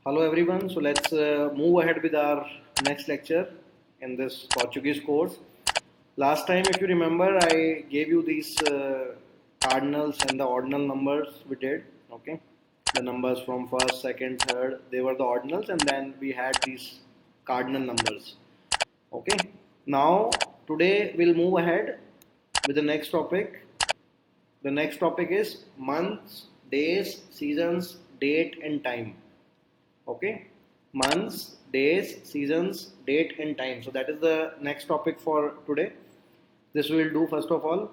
Hello everyone. So let's move ahead with our next lecture in this Portuguese course. Last time, if you remember, I gave you these cardinals and the ordinal numbers we did. Okay, the numbers from first, second, third, they were the ordinals, and then we had these cardinal numbers. Okay, now today we'll move ahead with the next topic. The next topic is months, days, seasons, date, and time. Okay, months, days, seasons, date, and time. So that is the next topic for today. This we will do first of all.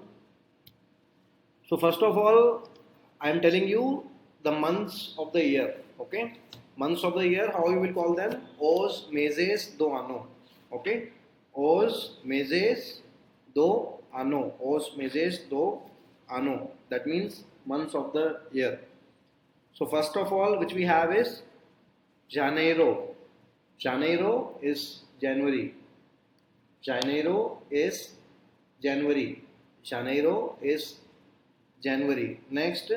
So first of all, I am telling you the months of the year. Okay, months of the year, how you will call them? Os, meses, do ano. Okay, os, meses, do ano. Os, meses, do ano. That means months of the year. So first of all, which we have is Janeiro. Janeiro is January. Janeiro is January. Janeiro is January. Next,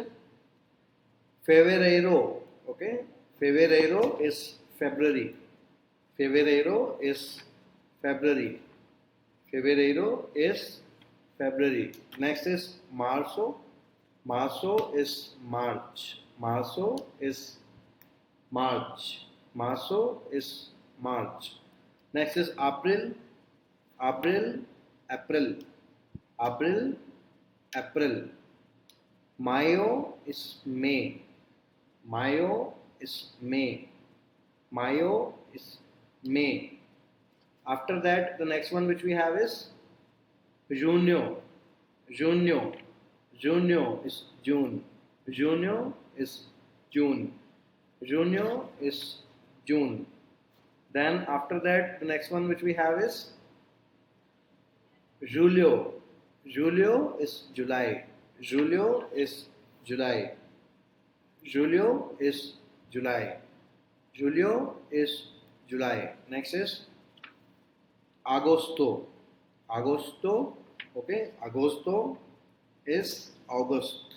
Fevereiro. Okay, Fevereiro is February. Fevereiro is February. Fevereiro is February. Next is Marzo. Marzo is March. Marzo is March. Marzo is March. Next is April. April, April. April, April. Mayo is May. Mayo is May. Mayo is May. After that, the next one which we have is Junio. Junio. Junio is June. Junio is June. Junio is June. Then after that, the next one which we have is Julio. Julio is July. Julio is July. Julio is July. Julio is July. Next is Agosto. Agosto. Okay. Agosto is August.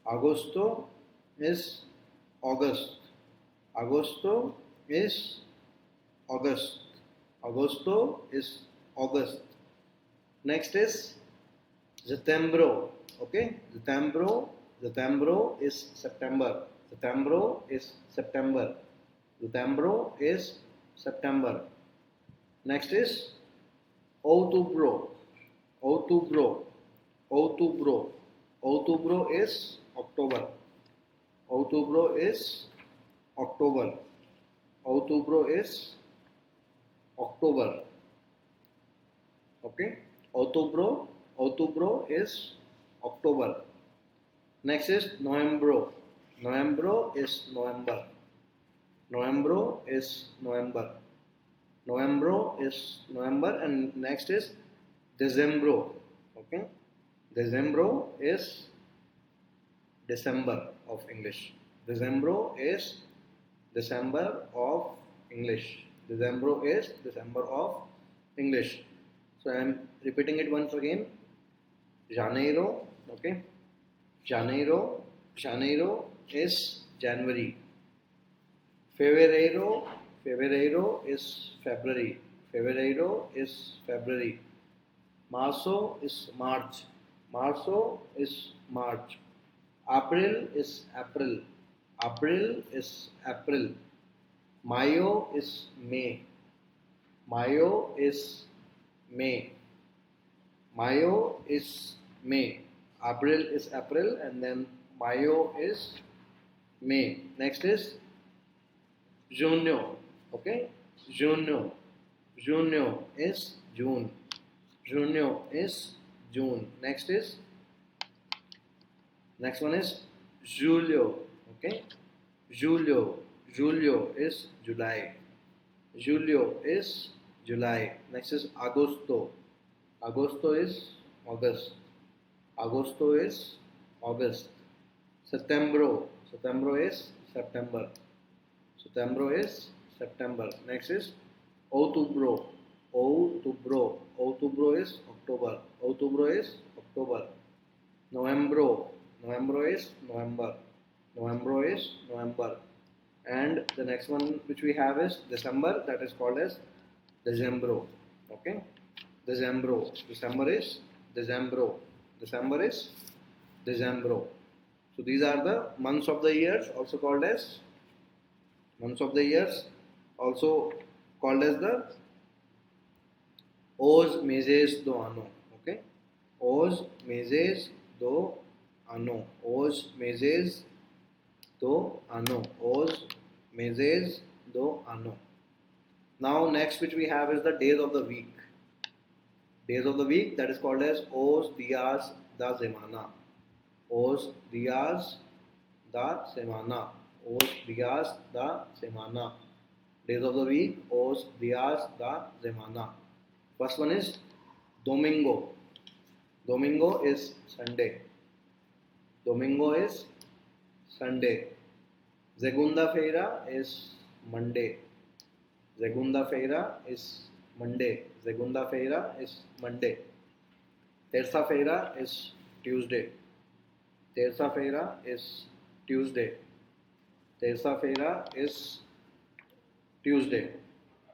Agosto is August. Agosto is August. Agosto is August. Next is Setembro. Okay, Setembro. Setembro is September. Setembro is September. Setembro is September. Next is Outubro. Outubro. Outubro. Outubro is October. Outubro is October. Outubro is October. Okay. Outubro. Outubro is October. Next is Novembro. Novembro is November. Novembro is November. Novembro is November, and next is Decembro. Okay. Decembro is December of English. Decembro is December of English. Decembro is December of English. So I am repeating it once again. Janeiro. Okay. Janeiro. Janeiro is January. Fevereiro. Fevereiro is February. Fevereiro is February. Marzo is March. Marzo is March. April is April. April is April. Mayo is May. Mayo is May. Mayo is May. April is April, and then Mayo is May. Next is Junio. Okay, Junio. Junio is June. Junio is June. Next one is Julio. Okay, Julio. Julio is July. Julio is July. Next is Agosto. Agosto is August. Agosto is August. Septembro. Septembro is September. Septembro is September. Next is Outubro. Outubro. Outubro is October. Outubro is October. Novembro. Novembro is November. Novembro is November. And the next one which we have is December, that is called as Decembro. Okay, Decembro. December is Decembro. December is Decembro. So these are the months of the years, also called as months of the years, also called as the os meses do ano. Okay, os meses do ano. Os meses do ano. Os meses do ano. Now next which we have is the days of the week. Days of the week, that is called as os dias da semana. Os dias da semana. Os dias da semana. Days of the week, os dias da semana. First one is Domingo. Domingo is Sunday. Domingo is Sunday. Segunda-feira is Monday. Segunda-feira is Monday. Segunda-feira is Monday. Terça-feira is Tuesday. Terça-feira is Tuesday. Terça-feira is Tuesday.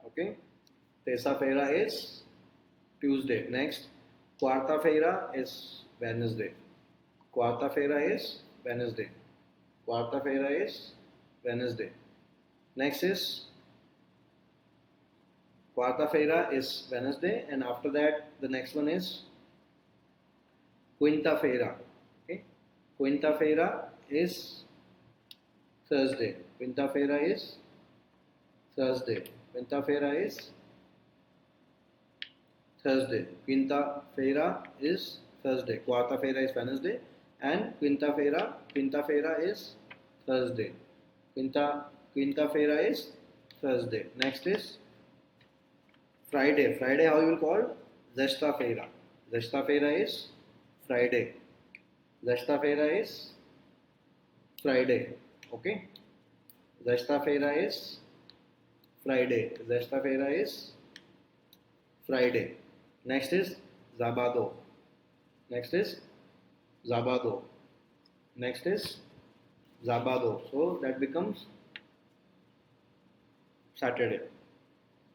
Okay. Terça-feira is Tuesday. Next, quarta-feira is Wednesday. Quarta-feira is Wednesday. Quarta-feira is Wednesday. Next is quarta-feira is Wednesday, and after that the next one is quinta-feira. Okay, quinta-feira is Thursday. Quinta-feira is Thursday. Quinta-feira is Thursday. Quinta-feira is Thursday. Quarta-feira is Wednesday, and quinta-feira is Thursday. Quinta-feira is Thursday. Next is Friday. Friday, how you will call? Sexta-feira. Sexta-feira is Friday. Sexta-feira is Friday. Okay. Sexta-feira is Friday. Sexta-feira is Friday. Next is Sabado. Next is Sabado. Next is Sabado. So that becomes Saturday.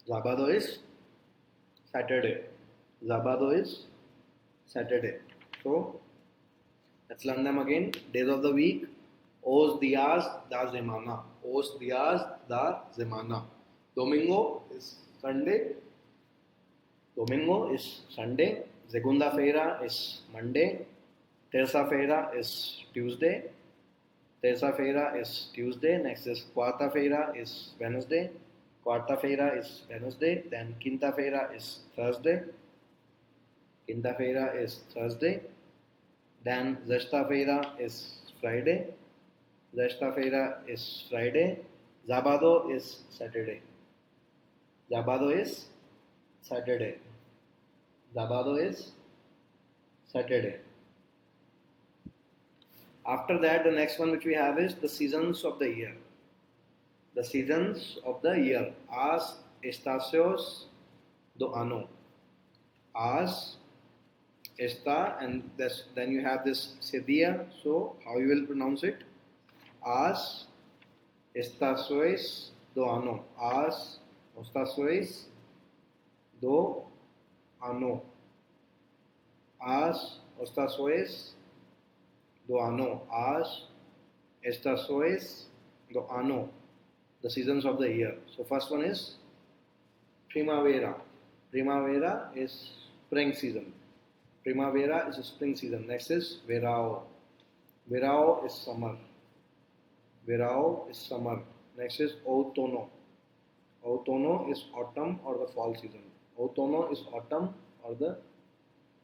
Sabado is Saturday. Sabado is Saturday. So let's learn them again. Days of the week. Os dias da semana. Os dias da semana. Domingo is Sunday. Domingo is Sunday. Segunda-feira is Monday. Terça-feira is Tuesday. Terça-feira is Tuesday. Next is quarta-feira is Wednesday. Quarta-feira is Wednesday. Then quinta-feira is Thursday. Quinta-feira is Thursday. Then sexta-feira is Friday. Sexta-feira is Friday. Sábado is Saturday. Sábado is Saturday. Sábado is Saturday. After that, the next one which we have is the seasons of the year. The seasons of the year. As estacios do ano. As esta, and this, then you have this sedia. So how you will pronounce it? As estações do ano. As estações do ano. As estações do ano. As estações do ano. The seasons of the year. So first one is primavera. Primavera is spring season. Primavera is a spring season. Next is verão. Verão is summer. Verão is summer. Next is outono. Outono is autumn or the fall season. Outono is autumn or the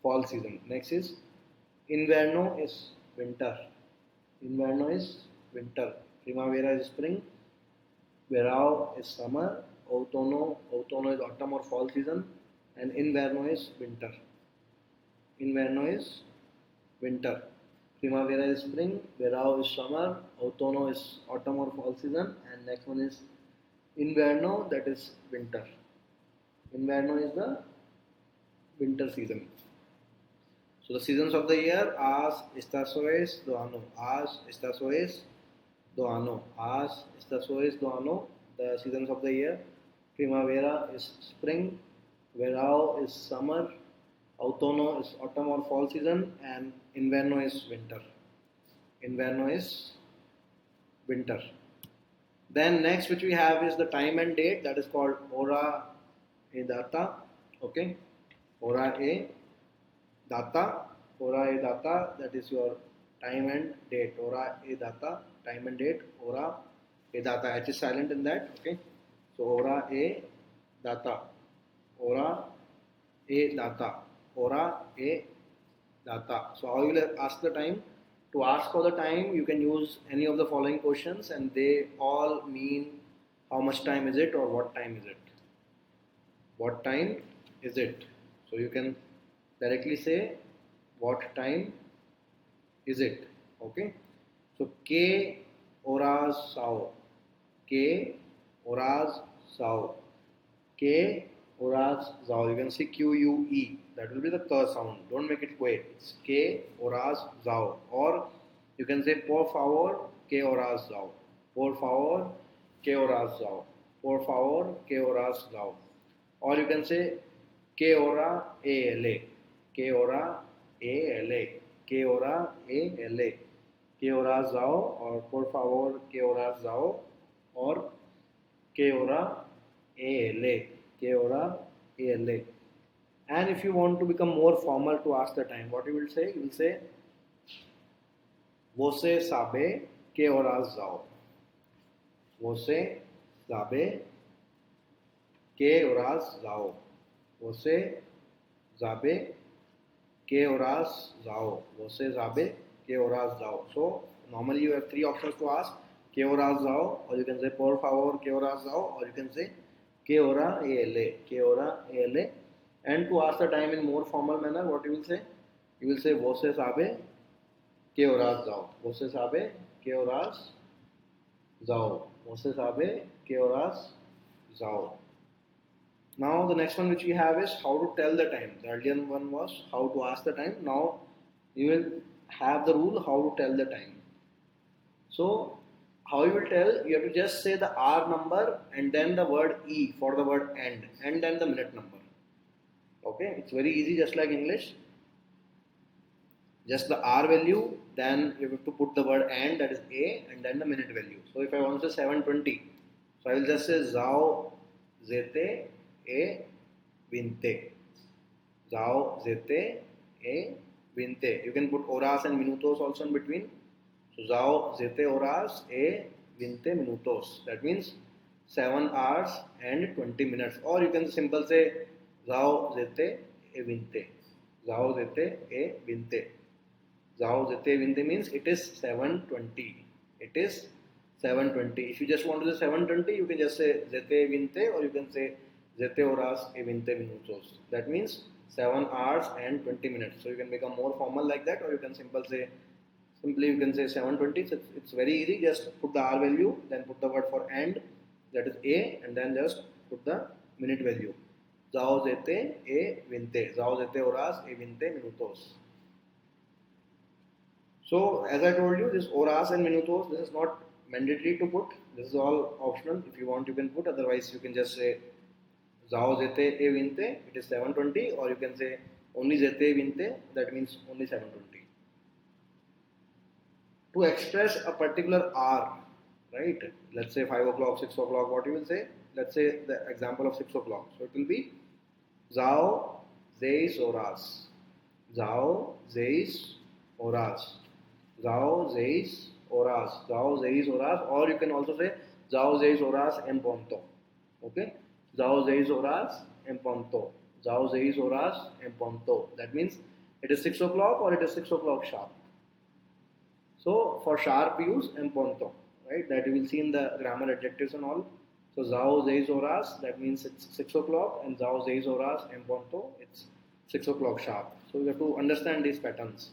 fall season. Next is inverno is winter. Inverno is winter. Primavera is spring. Verão is summer. Outono is autumn or fall season. And inverno is winter. Inverno is winter. Primavera is spring, verão is summer, outono is autumn or fall season, and next one is inverno, that is winter. Inverno is the winter season. So the seasons of the year, as estações do ano. As estações do ano. As estação is do ano, the seasons of the year. Primavera is spring. Verão is summer. Outono is autumn or fall season, and inverno is winter. Inverno is winter. Then next which we have is the time and date, that is called hora e data. Okay, hora e data, hora e data, that is your time and date. Hora e data, time and date. Hora e data, H is silent in that. Okay, so hora e data, hora e data, hora e data. So how you will ask the time? To ask for the time, you can use any of the following questions, and they all mean how much time is it or what time is it. What time is it? So you can directly say what time is it. Okay. So que horas são? Que horas são? Que horas são? You can say QUE. That will be the K sound. Don't make it que. It's que horas são. Or you can say por favor que horas são. Por favor que horas são. Por favor que horas são. Or you can say que hora ele. Que hora ele. Que hora ele. Que horas são. Or por favor que horas são. Or que hora ele. Que hora ele. And if you want to become more formal to ask the time, what you will say? You will say você sabe que horas são? Você sabe que horas são? Você sabe que horas são? Você sabe que horas são? So normally you have three options to ask: que horas são, or you can say por favor que horas são, or you can say que hora ele, que hora ele. And to ask the time in more formal manner, what you will say? You will say você sabe que horas são? Você sabe que horas são? Você sabe que horas são? Now the next one which we have is how to tell the time. The earlier one was how to ask the time. Now you will have the rule how to tell the time. So how you will tell? You have to just say the hour number and then the word E for the word end, and then the minute number. Okay, it's very easy, just like English. Just the hour value, then you have to put the word and, that is A, and then the minute value. So if I want to say 7:20, so I will just say zao zete e vinte. Zao zete e vinte. You can put horas and minutos also in between. So zao zete horas e vinte minutos. That means 7 hours and 20 minutes. Or you can simply say zao zete e vinte. Zao zete e vinte. Zao zete vinte means it is 7:20. It is 7:20. If you just want to say 7:20, you can just say zete vinte, or you can say zete horas e vinte minutos. That means 7 hours and 20 minutes. So you can become more formal like that, or you can simply you can say 7:20. So it's very easy. Just put the hour value, then put the word for and, that is A, and then just put the minute value. Zao zete e vinte. Zao zete horas e vinte minutos. So as I told you, this horas and minutos, this is not mandatory to put. This is all optional. If you want, you can put. Otherwise, you can just say zao zete e vinte. It is 7:20, or you can say only zete vinte. That means only 7:20. To express a particular hour, right? Let's say 5 o'clock, 6 o'clock. What you will say? Let's say the example of 6 o'clock. So it will be zao seis horas. Zao seis horas. Zao seis horas. Zao seis horas. Or you can also say zao seis horas en punto. Okay? Zao seis horas en punto. Zao seis horas en punto. That means it is 6 o'clock or it is 6 o'clock sharp. So for sharp use en punto, right? That you will see in the grammar adjectives and all. So zao seis horas, that means it's 6 o'clock, and zao seis horas en punto, it's 6 o'clock sharp. So you have to understand these patterns.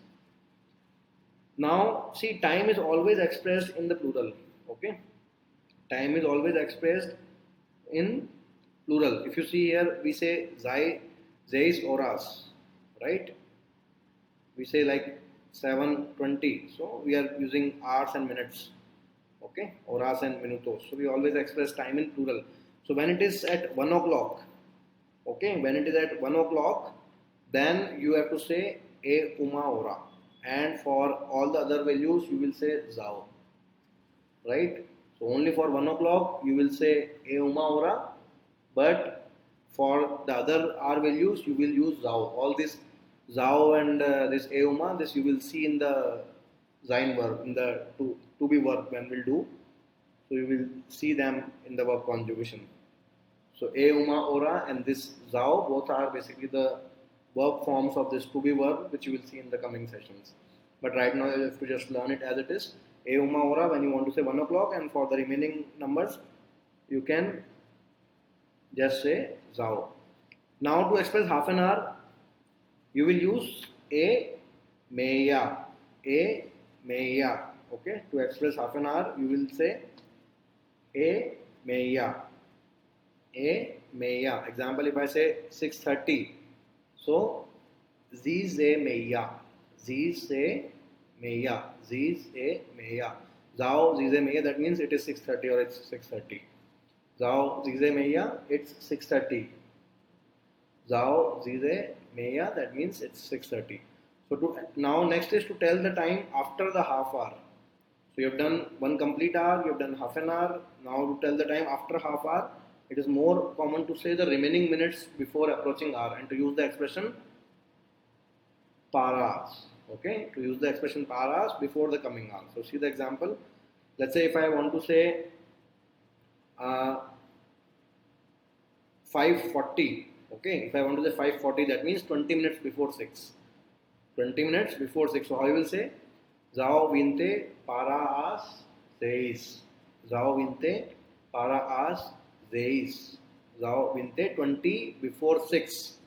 Now, see, time is always expressed in the plural. Okay, time is always expressed in plural. If you see here, we say seis horas, right? We say like 7:20. So we are using hours and minutes. Okay, horas and minutos. So we always express time in plural. So when it is at 1 o'clock, okay, when it is at 1 o'clock, then you have to say a uma hora. And for all the other values, you will say zao, right? So only for 1 o'clock, you will say a uma hora, but for the other R values, you will use zao. All this zao and this a uma, this you will see in the sein verb, in the to be verb when we'll do. So you will see them in the verb conjugation. So a uma ora and this zao both are basically the verb forms of this to be verb, which you will see in the coming sessions. But right now you have to just learn it as it is. A uma ora when you want to say 1 o'clock, and for the remaining numbers you can just say zao. Now to express half an hour, you will use a meya. A meya. Okay, to express half an hour, you will say a meya. A meya. Example, if I say 6:30, so ziz a meya. Ziz a meya. Ziz a meya. Zao ziz a meya. That means it is 6:30 or it's 6:30. Zao ziz a meya. It's 6:30. Zao zize meya, that means it's 6:30. So now next is to tell the time after the half hour. So you have done one complete hour, you have done half an hour. Now to tell the time after half hour, it is more common to say the remaining minutes before approaching hour and to use the expression paras. Okay, to use the expression paras before the coming hour. So see the example. Let's say if I want to say 5:40. Okay, if I want to say 5:40, that means 20 minutes before 6. 20 minutes before 6. So how you will say? Zao vinte para as 6. Zao vinte para as 6. Zao vinte 20 before 6.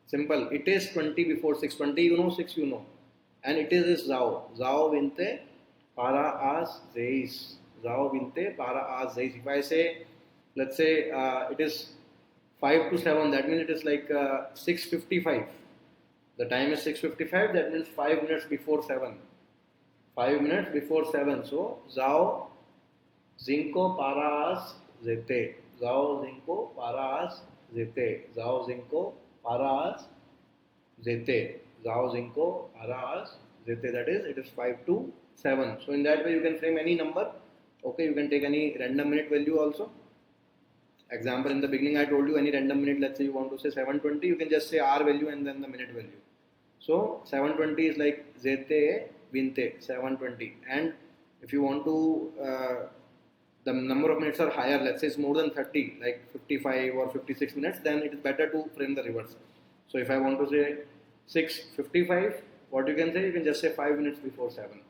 Simple. It is 20 before 6. 20 you know, 6 you know. And it is zao. Zao vinte para as 6. Zao vinte para as 6. If I say, let's say it is 5 to 7, that means it is like 6:55. The time is 6:55, that means 5 minutes before 7. 5 minutes before 7. So, zao zinco paras zete. Zao zinco paras zete. Zao zinco paras zete. Zao zinco paras zete. That is, it is 5 to 7. So, in that way, you can frame any number. Okay, you can take any random minute value also. Example, in the beginning I told you any random minute, let's say you want to say 7:20, you can just say R value and then the minute value. So 7:20 is like zete vinte 7:20, and if you want to the number of minutes are higher, let's say it's more than 30, like 55 or 56 minutes, then it is better to frame the reverse. So if I want to say 6:55, what you can say? You can just say 5 minutes before 7.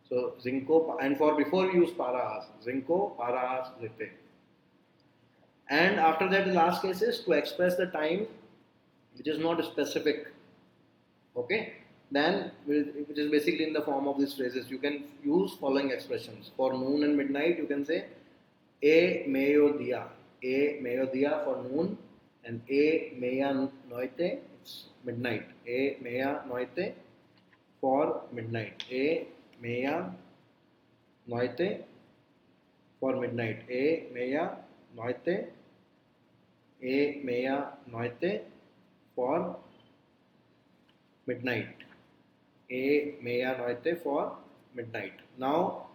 So zinco, and for before you use paras, zinco paras zete. And after that, the last case is to express the time which is not specific. Okay, then which is basically in the form of these phrases. You can use following expressions. For noon and midnight, you can say a mediodía. A mediodía for noon, and a medianoite, it's midnight. A medianoite for midnight. A medianoite for midnight. A medianoite. A medianoite for midnight. A medianoite for midnight. Now,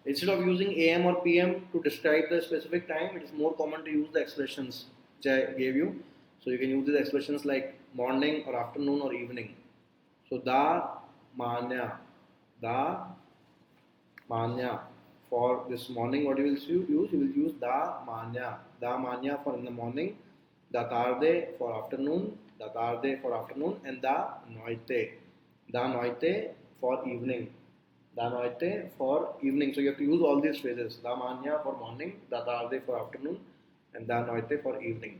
instead of using AM or PM to describe the specific time, it is more common to use the expressions which I gave you. So you can use these expressions like morning or afternoon or evening. So da manya, for this morning. What you will use? You will use da manya for in the morning. Da tarde for afternoon, and da noite for evening. Da noite for evening. So you have to use all these phrases. Da manya for morning, da tarde for afternoon, and da noite for evening.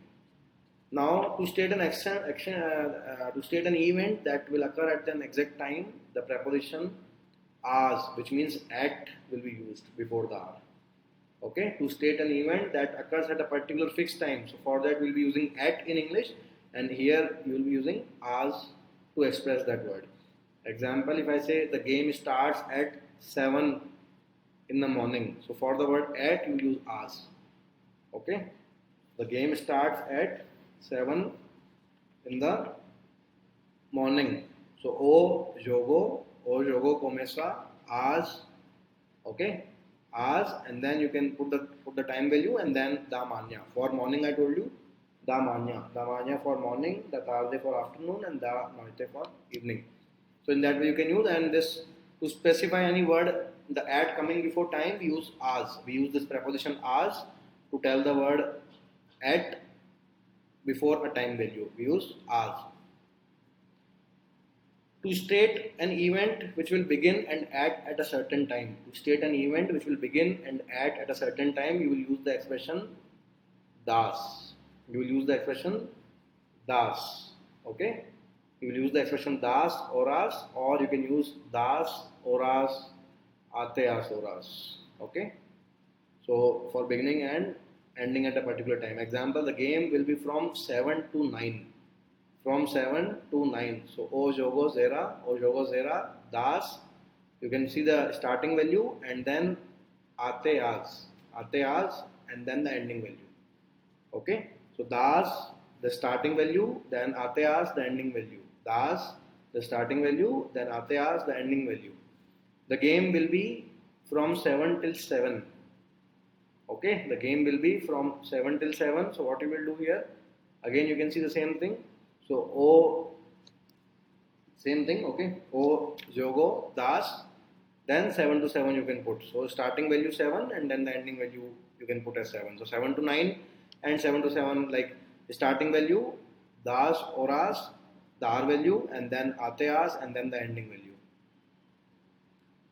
Now, to state an to state an event that will occur at an exact time, the preposition as, which means at, will be used before the hour. Okay, to state an event that occurs at a particular fixed time. So for that we'll be using at in English, and here you will be using as to express that word. Example, if I say the game starts at 7 in the morning. So for the word at, you use as. Okay, the game starts at 7 in the morning. So o jogo começa às, okay, as, and then you can put the time value and then da manhã. For morning I told you da manhã for morning, da tarde for afternoon, and da noite for evening. So in that way you can use, and this to specify any word, the at coming before time, we use as. We use this preposition as to tell the word at before a time value. We use as. To state an event which will begin and end at a certain time. To state an event which will begin and end at a certain time, you will use the expression das. You will use the expression das. Okay? You will use the expression das, horas, or you can use das, horas, ateas, horas. Okay? So for beginning and ending at a particular time. Example, the game will be from 7 to 9. From 7 to 9. So o jogo zera, das. You can see the starting value and then ateas, and then the ending value. Okay. So das, the starting value, then ateas, the ending value. Das, the starting value, then ateas, the ending value. The game will be from 7 till 7. Okay, the game will be from 7 till 7. So what you will do here, again you can see the same thing. So o, same thing, okay, o jogo das, then 7 to 7 you can put. So starting value 7 and then the ending value you can put as 7. So 7 to 9 and 7 to 7, like starting value das, horas, the r value, and then ateas, and then the ending value.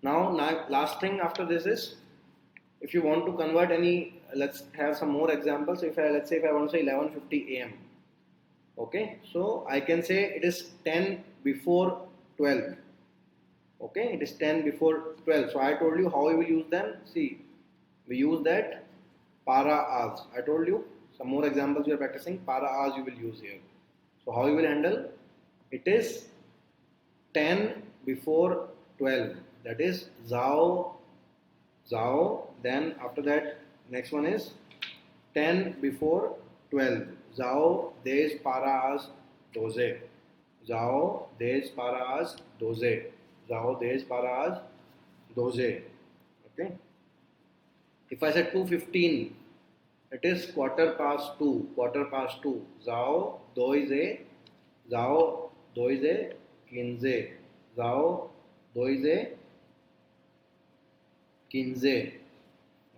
Now last thing after this is, if you want to convert any, let's have some more examples. If let's say if I want to say 11:50 a.m. Okay, so I can say it is 10 before 12. Okay, it is 10 before 12. So I told you how we will use them. See, we use that para as. I told you some more examples we are practicing. Para as you will use here. So how you will handle? It is 10 before 12. That is zao. Then after that, next one is 10 before 12. Zao 10 para as 12. Zao 10 para as 12. Zao 10 para as 12. Okay. If I said 2:15, it is quarter past 2. Quarter past 2. Zao 2 Zao 2:15. Zao 2:15.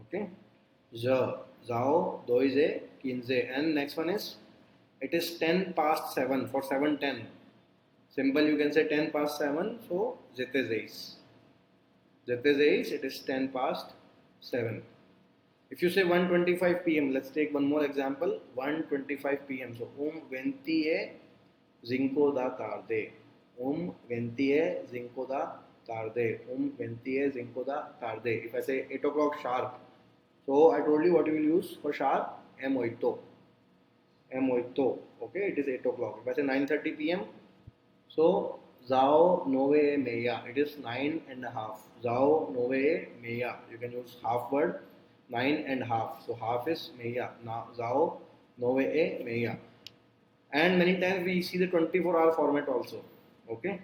Okay. Zao 2:15. And next one is, it is 10 past 7 for 7:10. Simple, you can say 10 past 7. So zete zeis. It is 10 past 7. If you say 1:25 p.m., let's take one more example. 1:25 p.m. So 20 da tarde. 20 da tarde. 20 da tarde. If I say 8 o'clock sharp, so I told you what you will use for sharp. M8. Okay, it is 8 o'clock. If I say 9:30 p.m., so zao 9:30. It is 9:30. Zao 9:30. You can use half word. 9:30. So half is meia. Now zao 9:30. And many times we see the 24-hour format also. Okay.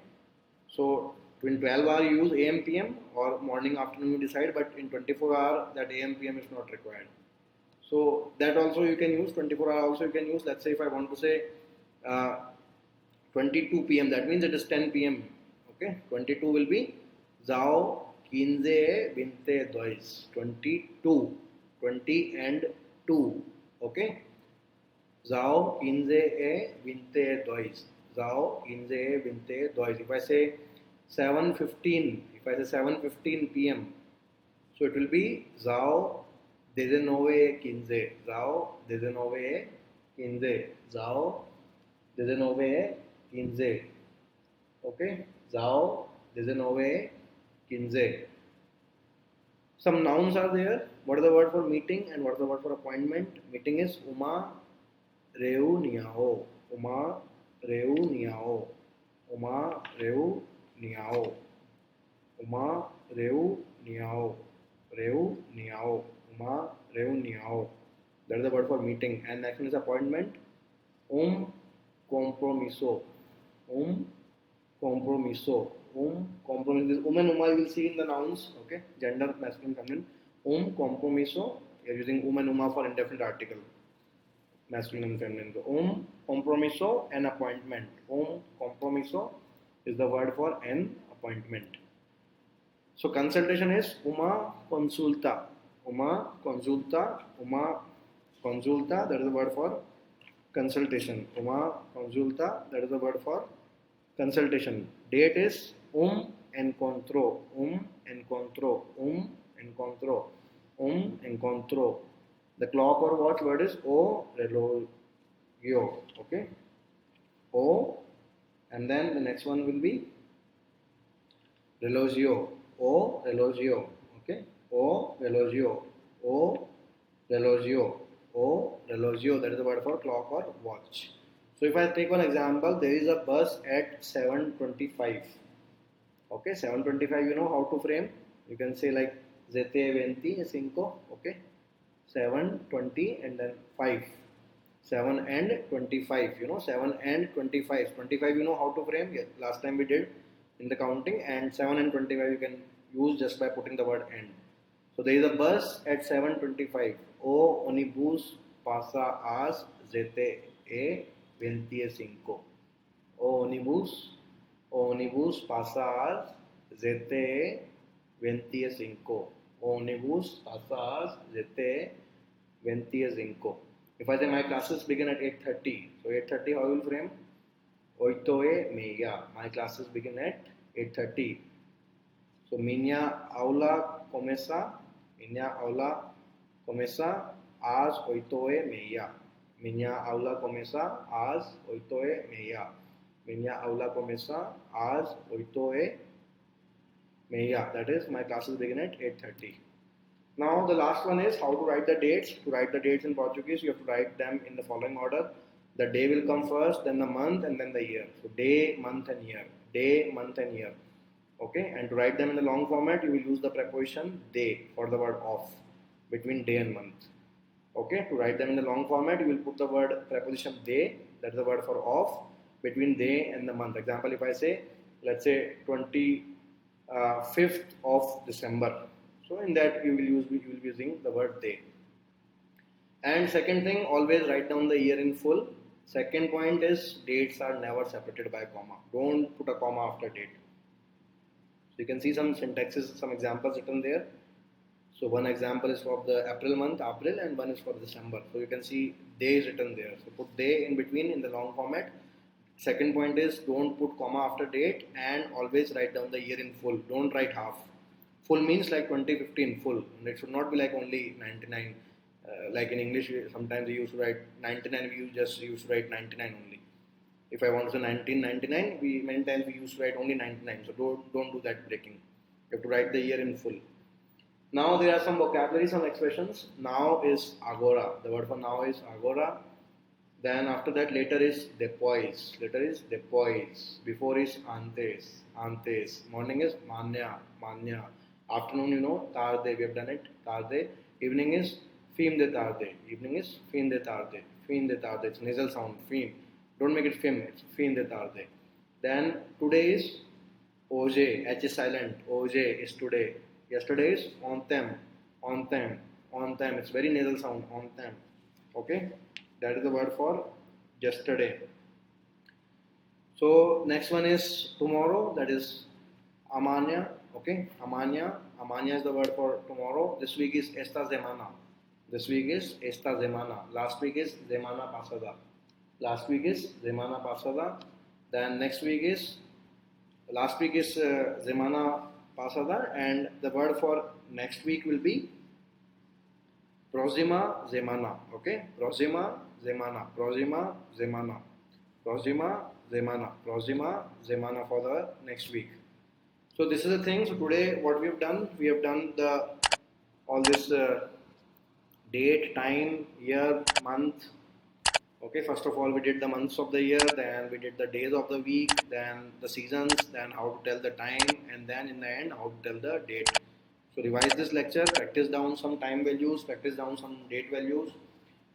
So in 12 hour you use AM PM, or morning afternoon you decide, but in 24 hour that AM PM is not required. So that also you can use. 24 hour also you can use. Let's say if I want to say 22 PM, that means it is 10 PM. Okay. 22 will be zao 15:22. 22. 20 and 2. Okay. Zao 15:22. Zao 15:22. If I say 7:15, if I say 7:15 p.m., so it will be Zao 19:15. Zao 19:15. Zao 19:15. Okay. Zao 19:15. Some nouns are there. What is the word for meeting and what is the word for appointment? Meeting is Uma reunião. Uma reunião. Uma reunião. Uma reunião. reunião. Uma reunião. That is the word for meeting. And next one is appointment. Compromiso. Compromiso. Compromiso. And uma you will see in the nouns. Okay, gender, masculine, feminine. Compromiso. You are using and uma for indefinite article. Masculine and feminine. So, compromiso, an appointment. Compromiso is the word for an appointment. So, consultation is uma consulta. Uma consulta. Uma consulta. That is the word for consultation. Uma consulta. That is the word for consultation. Date is encontro. Encontro. Encontro. Encontro. The clock or watch word is o relojio. Okay. O, and then the next one will be relojio. O relojio. Okay. O relojio. O relojio. O relojio. That is the word for clock or watch. So if I take one example, there is a bus at 7:25. Okay, 7:25. You know how to frame. You can say like ZT25. Okay. 7, 20 and then 5. 7 and 25, 7 and 25. 25 you know how to frame, yes, last time we did in the counting, and 7 and 25 you can use just by putting the word and. So there is a bus at 7:25. O ônibus passa às ZTE25. O ônibus passa às ZTE25. Ônibus passa às ZTE25. If I say my classes begin at 8:30, so 8:30 how will frame? Oitoe meia. My classes begin at 8:30. So minha aula começa às 8:30. Minha aula começa às 8:30. Minha aula começa às 8:30. That is, my classes begin at 8:30. Now the last one is how to write the dates. To write the dates in Portuguese, you have to write them in the following order. The day will come first, then the month, and then the year. So day, month, and year. Day, month, and year. Okay, and to write them in the long format, you will use the preposition de for the word of between day and month. Okay, to write them in the long format, you will put the word preposition de, that is the word for of, between day and the month. Example, if I say, let's say 25th of December. So in that you will be using the word they. And second thing, always write down the year in full. Second point is dates are never separated by comma. Don't put a comma after date. So you can see some syntaxes, some examples written there. So one example is for the April month, April, and one is for December. So you can see day is written there. So put day in between in the long format. Second point is don't put comma after date, and always write down the year in full. Don't write half. Full means like 2015 full, and it should not be like only 99. Like in English, sometimes we used to write 99. We used to write 99 only. If I want to say 1999, many times we used to write only 99. So don't do that breaking. You have to write the year in full. Now there are some vocabulary, some expressions. Now is agora. The word for now is agora. Then after that, later is depois. Later is depois. Before is antes. Antes. Morning is manya. Manya. Afternoon, tarde. We have done it. Tarde. Evening is fin de tarde. Evening is fin de tarde. Fin de tarde. It's nasal sound. Fin. Don't make it fim. It's fin de tarde. Then today is hoje. H is silent. Hoje is today. Yesterday is ontem. Ontem. Ontem. It's very nasal sound. Ontem. Okay. That is the word for yesterday. So next one is tomorrow. That is amanya. Okay, amanya. Amanya is the word for tomorrow. This week is esta semana. This week is esta semana. Last week is semana pasada. Last week is semana pasada. Then next week is last week is semana pasada, and the word for next week will be próxima semana. Okay, próxima semana. Próxima semana. Próxima semana. Próxima semana for the next week. So this is the thing. So today what we have done all this date, time, year, month. Okay, first of all we did the months of the year, then we did the days of the week, then the seasons, then how to tell the time, and then in the end how to tell the date. So revise this lecture, practice down some time values, practice down some date values,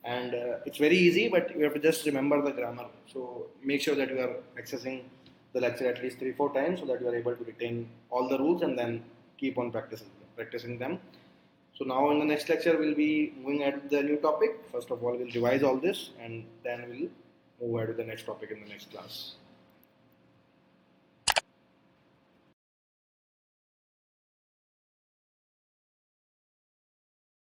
and it's very easy, but you have to just remember the grammar. So make sure that you are accessing the lecture at least 3-4 times so that you are able to retain all the rules and then keep on practicing them. So now in the next lecture we'll be moving ahead with the new topic. First of all, we'll revise all this and then we'll move ahead to the next topic in the next class.